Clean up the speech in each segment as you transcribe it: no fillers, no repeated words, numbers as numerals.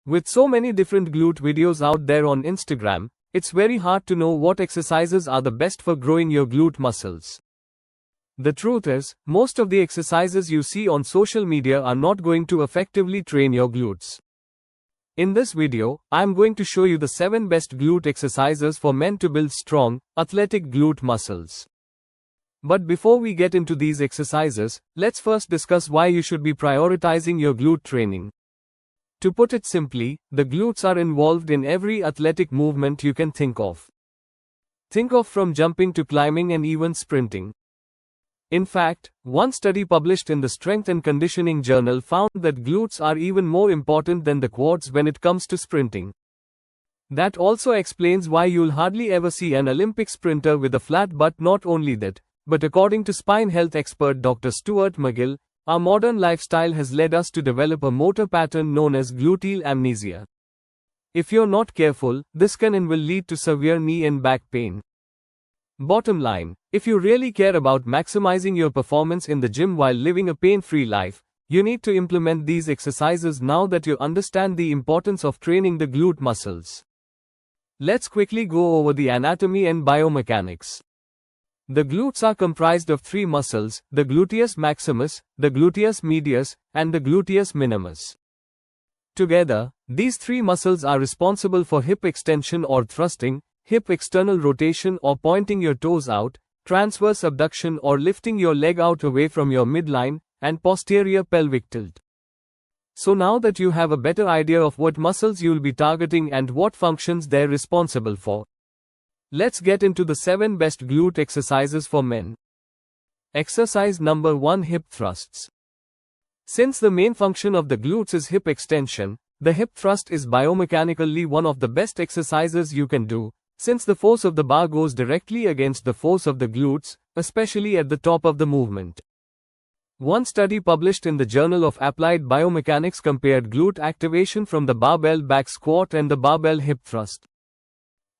With so many different glute videos out there on Instagram, it's very hard to know what exercises are the best for growing your glute muscles. The truth is, most of the exercises you see on social media are not going to effectively train your glutes. In this video, I'm going to show you the 7 best glute exercises for men to build strong, athletic glute muscles. But before we get into these exercises, let's first discuss why you should be prioritizing your glute training. To put it simply, the glutes are involved in every athletic movement you can think of. Think of from jumping to climbing and even sprinting. In fact, one study published in the Strength and Conditioning Journal found that glutes are even more important than the quads when it comes to sprinting. That also explains why you'll hardly ever see an Olympic sprinter with a flat butt. Not only that, but according to spine health expert Dr. Stuart McGill, our modern lifestyle has led us to develop a motor pattern known as gluteal amnesia. If you're not careful, this can and will lead to severe knee and back pain. Bottom line, if you really care about maximizing your performance in the gym while living a pain-free life, you need to implement these exercises now that you understand the importance of training the glute muscles. Let's quickly go over the anatomy and biomechanics. The glutes are comprised of 3 muscles, the gluteus maximus, the gluteus medius, and the gluteus minimus. Together, these 3 muscles are responsible for hip extension or thrusting, hip external rotation or pointing your toes out, transverse abduction or lifting your leg out away from your midline, and posterior pelvic tilt. So now that you have a better idea of what muscles you'll be targeting and what functions they're responsible for, let's get into the 7 best glute exercises for men. Exercise number 1: hip thrusts. Since the main function of the glutes is hip extension, the hip thrust is biomechanically one of the best exercises you can do, since the force of the bar goes directly against the force of the glutes, especially at the top of the movement. One study published in the Journal of Applied Biomechanics compared glute activation from the barbell back squat and the barbell hip thrust.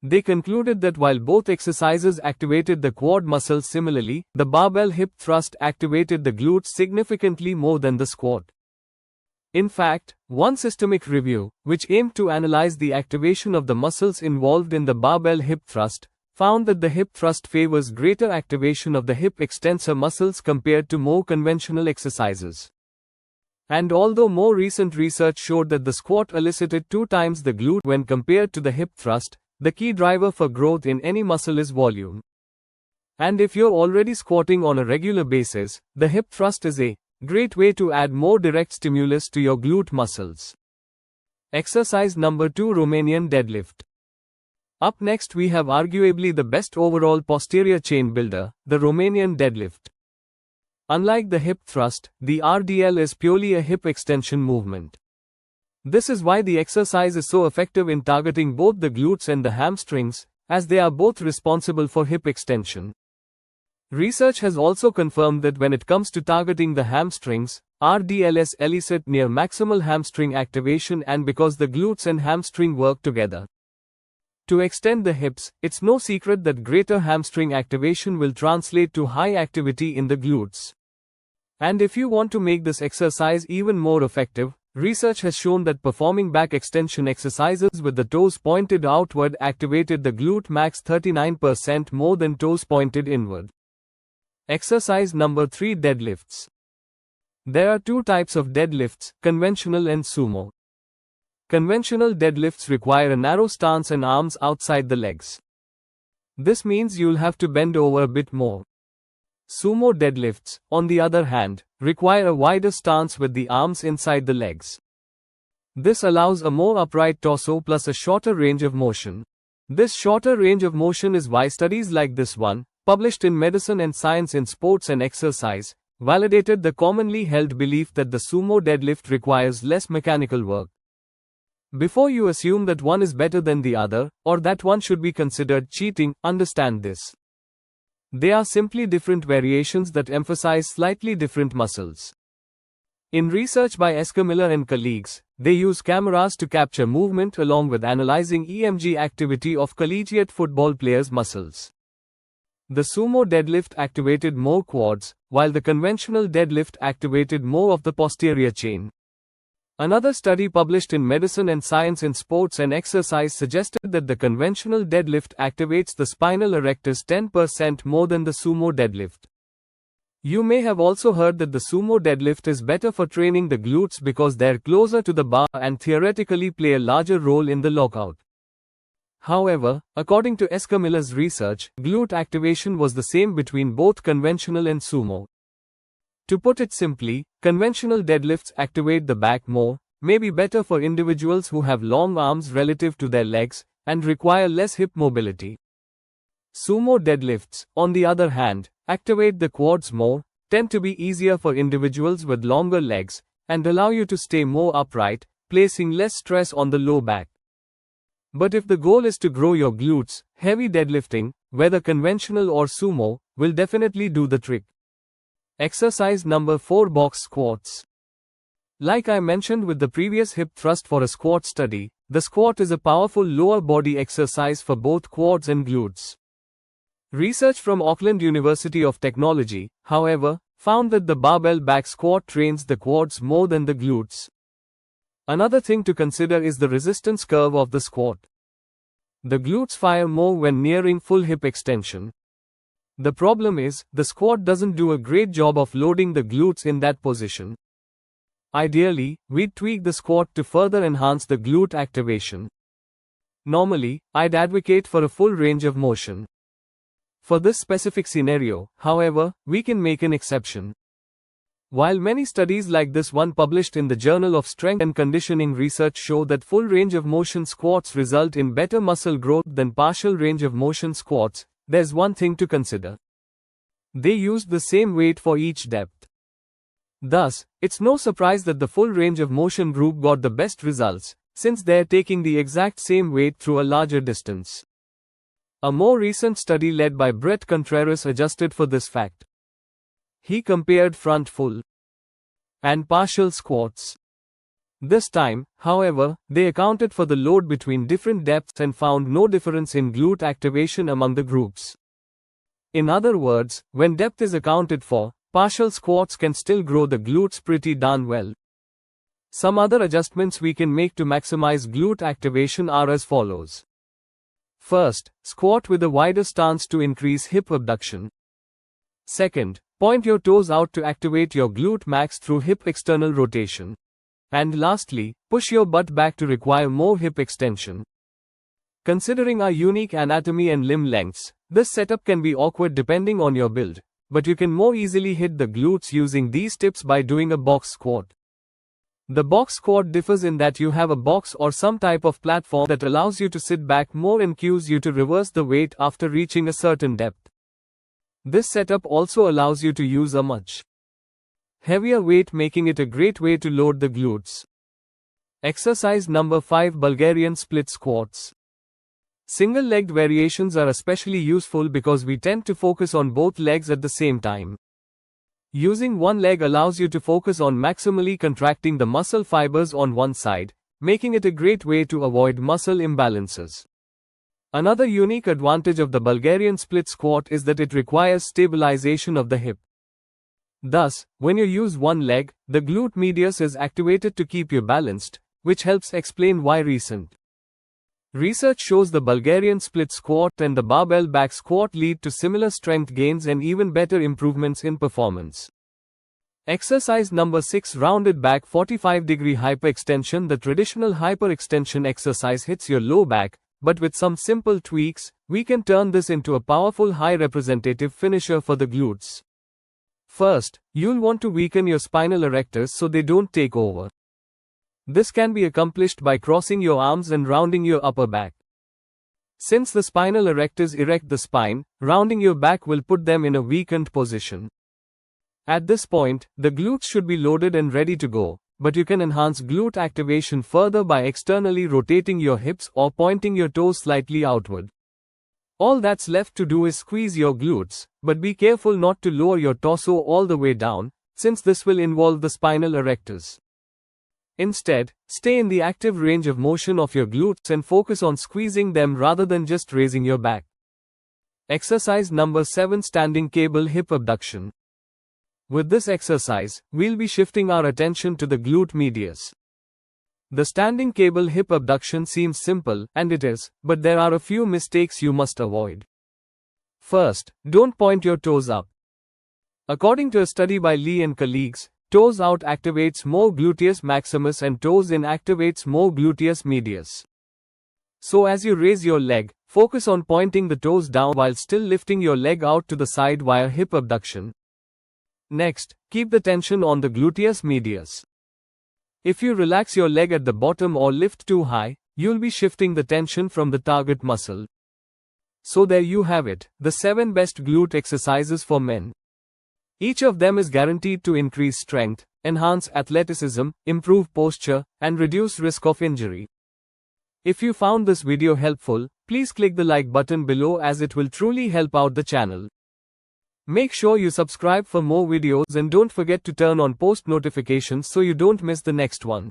They concluded that while both exercises activated the quad muscles similarly, the barbell hip thrust activated the glutes significantly more than the squat. In fact, one systemic review, which aimed to analyze the activation of the muscles involved in the barbell hip thrust, found that the hip thrust favors greater activation of the hip extensor muscles compared to more conventional exercises. And although more recent research showed that the squat elicited 2 times the glute when compared to the hip thrust, the key driver for growth in any muscle is volume. And if you're already squatting on a regular basis, the hip thrust is a great way to add more direct stimulus to your glute muscles. Exercise number 2: Romanian deadlift. Up next we have arguably the best overall posterior chain builder, the Romanian deadlift. Unlike the hip thrust, the RDL is purely a hip extension movement. This is why the exercise is so effective in targeting both the glutes and the hamstrings, as they are both responsible for hip extension. Research has also confirmed that when it comes to targeting the hamstrings, RDLs elicit near maximal hamstring activation, and because the glutes and hamstring work together to extend the hips, it's no secret that greater hamstring activation will translate to high activity in the glutes. And if you want to make this exercise even more effective, research has shown that performing back extension exercises with the toes pointed outward activated the glute max 39% more than toes pointed inward. Exercise number 3: deadlifts. There are 2 types of deadlifts, conventional and sumo. Conventional deadlifts require a narrow stance and arms outside the legs. This means you'll have to bend over a bit more. Sumo deadlifts, on the other hand, require a wider stance with the arms inside the legs. This allows a more upright torso plus a shorter range of motion. This shorter range of motion is why studies like this one, published in Medicine and Science in Sports and Exercise, validated the commonly held belief that the sumo deadlift requires less mechanical work. Before you assume that one is better than the other, or that one should be considered cheating, understand this. They are simply different variations that emphasize slightly different muscles. In research by Escamilla and colleagues, they use cameras to capture movement along with analyzing EMG activity of collegiate football players' muscles. The sumo deadlift activated more quads, while the conventional deadlift activated more of the posterior chain. Another study published in Medicine and Science in Sports and Exercise suggested that the conventional deadlift activates the spinal erectors 10% more than the sumo deadlift. You may have also heard that the sumo deadlift is better for training the glutes because they're closer to the bar and theoretically play a larger role in the lockout. However, according to Escamilla's research, glute activation was the same between both conventional and sumo. To put it simply, conventional deadlifts activate the back more, may be better for individuals who have long arms relative to their legs, and require less hip mobility. Sumo deadlifts, on the other hand, activate the quads more, tend to be easier for individuals with longer legs, and allow you to stay more upright, placing less stress on the low back. But if the goal is to grow your glutes, heavy deadlifting, whether conventional or sumo, will definitely do the trick. Exercise number 4: Box Squats. Like I mentioned with the previous hip thrust for a squat study, the squat is a powerful lower body exercise for both quads and glutes. Research from Auckland University of Technology, however, found that the barbell back squat trains the quads more than the glutes. Another thing to consider is the resistance curve of the squat. The glutes fire more when nearing full hip extension. The problem is, the squat doesn't do a great job of loading the glutes in that position. Ideally, we'd tweak the squat to further enhance the glute activation. Normally, I'd advocate for a full range of motion. For this specific scenario, however, we can make an exception. While many studies like this one published in the Journal of Strength and Conditioning Research show that full range of motion squats result in better muscle growth than partial range of motion squats, there's one thing to consider. They used the same weight for each depth. Thus, it's no surprise that the full range of motion group got the best results, since they're taking the exact same weight through a larger distance. A more recent study led by Brett Contreras adjusted for this fact. He compared front full and partial squats. This time, however, they accounted for the load between different depths and found no difference in glute activation among the groups. In other words, when depth is accounted for, partial squats can still grow the glutes pretty darn well. Some other adjustments we can make to maximize glute activation are as follows. First, squat with a wider stance to increase hip abduction. Second, point your toes out to activate your glute max through hip external rotation. And lastly, push your butt back to require more hip extension. Considering our unique anatomy and limb lengths, this setup can be awkward depending on your build, but you can more easily hit the glutes using these tips by doing a box squat. The box squat differs in that you have a box or some type of platform that allows you to sit back more and cues you to reverse the weight after reaching a certain depth. This setup also allows you to use a much heavier weight, making it a great way to load the glutes. Exercise number 5: Bulgarian Split Squats. Single-legged variations are especially useful because we tend to focus on both legs at the same time. Using one leg allows you to focus on maximally contracting the muscle fibers on one side, making it a great way to avoid muscle imbalances. Another unique advantage of the Bulgarian split squat is that it requires stabilization of the hip. Thus, when you use one leg, the glute medius is activated to keep you balanced, which helps explain why recent research shows the Bulgarian split squat and the barbell back squat lead to similar strength gains and even better improvements in performance. Exercise number 6: Rounded back 45-degree hyperextension. The traditional hyperextension exercise hits your low back, but with some simple tweaks, we can turn this into a powerful high representative finisher for the glutes. First, you'll want to weaken your spinal erectors so they don't take over. This can be accomplished by crossing your arms and rounding your upper back. Since the spinal erectors erect the spine, rounding your back will put them in a weakened position. At this point, the glutes should be loaded and ready to go, but you can enhance glute activation further by externally rotating your hips or pointing your toes slightly outward. All that's left to do is squeeze your glutes, but be careful not to lower your torso all the way down, since this will involve the spinal erectors. Instead, stay in the active range of motion of your glutes and focus on squeezing them rather than just raising your back. Exercise number 7: Standing cable hip abduction. With this exercise, we'll be shifting our attention to the glute medius. The standing cable hip abduction seems simple, and it is, but there are a few mistakes you must avoid. First, don't point your toes up. According to a study by Lee and colleagues, toes out activates more gluteus maximus and toes in activates more gluteus medius. So as you raise your leg, focus on pointing the toes down while still lifting your leg out to the side via hip abduction. Next, keep the tension on the gluteus medius. If you relax your leg at the bottom or lift too high, you'll be shifting the tension from the target muscle. So there you have it, the 7 best glute exercises for men. Each of them is guaranteed to increase strength, enhance athleticism, improve posture, and reduce risk of injury. If you found this video helpful, please click the like button below as it will truly help out the channel. Make sure you subscribe for more videos and don't forget to turn on post notifications so you don't miss the next one.